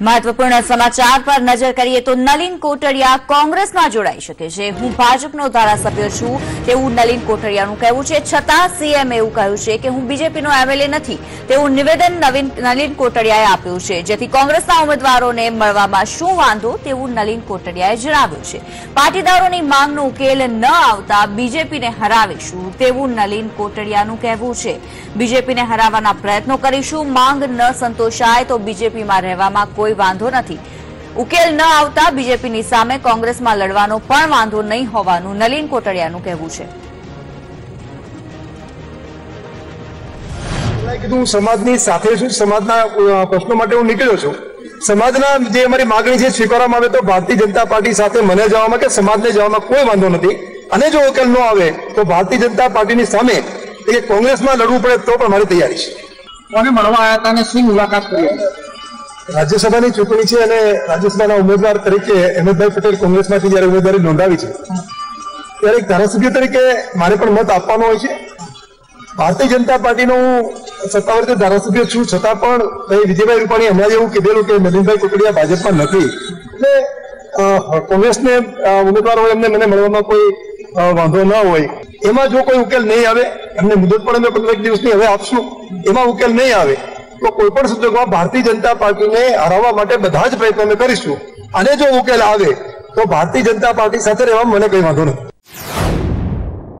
મહત્વપૂર્ણ સમાચાર પર નજર કરીએ તો નલિન કોટડિયા કોંગ્રેસમાં જોડાઈ શકે છે। હું ભાજપનો ધારાસભ્ય છું તેવું નલિન કોટડિયાનું કહેવું છે। છતાં સીએમ એવું કહ્યું છે કે હું બીજેપીનો એમએલએ નથી તેવું નિવેદન નલિન કોટડિયાએ આપ્યું છે, જેથી કોંગ્રેસના ઉમેદવારોને મળવામાં શું વાંધો તેવું નલિન કોટડિયાએ જણાવ્યું છે। પાટીદારોની માંગનો ઉકેલ ન આવતા બીજેપીને હરાવીશું તેવું નલિન કોટડિયાનું કહેવું છે। બીજેપીને હરાવવાના પ્રયત્નો કરીશું, માંગ ન સંતોષાય તો બીજેપીમાં રહેવામાં કોઈ વાંધો નથી। ઉકેલ ન આવતા બીજેપીની સામે કોંગ્રેસમાં લડવાનો પણ વાંધો નહીં હોવાનું નલિન કોટડિયાનું કહેવું છે। કીધું સમાજની સાથે છું, સમાજના પ્રશ્નો માટે હું નીકળ્યો છું। સમાજના જે અમારી માંગણી છે સ્વીકારવામાં આવે તો ભારતીય જનતા પાર્ટી સાથે મને જવામાં કે સમાજને જવામાં કોઈ વાંધો નથી, અને જો ઉકેલ ન આવે તો ભારતીય જનતા પાર્ટીની સામે કોંગ્રેસમાં લડવું પડે તો પણ મારી તૈયારી છે। કોને મળવા આવ્યા હતા અને શું મુલાકાત કરી? રાજ્યસભાની ચૂંટણી છે અને રાજ્યસભાના ઉમેદવાર તરીકે અહેમદભાઈ પટેલ કોંગ્રેસમાંથી જયારે ઉમેદવારી નોંધાવી છે ત્યારે એક ધારાસભ્ય તરીકે મારે પણ મત આપવાનો હોય છે। ભારતીય જનતા પાર્ટીનો હું સત્તાવાર ધારાસભ્ય છું, છતાં પણ વિજયભાઈ રૂપાણી હમણાં એવું કીધેલું કે નલિનભાઈ કોટડિયા ભાજપમાં નથી, એટલે કોંગ્રેસને ઉમેદવાર હોય એમને મને મળવામાં કોઈ વાંધો ન હોય। એમાં જો કોઈ ઉકેલ નહીં આવે, એમને મુદત પણ અમે 15 દિવસની હવે આપશું, એમાં ઉકેલ નહીં આવે તો કોઈ પણ સંજોગોમાં ભારતીય જનતા પાર્ટીને હરાવવા માટે બધા જ પ્રયત્નો અમે કરીશું, અને જો ઉકેલ આવે તો ભારતીય જનતા પાર્ટી સાથે રહેવામાં મને કઈ વાંધો નથી।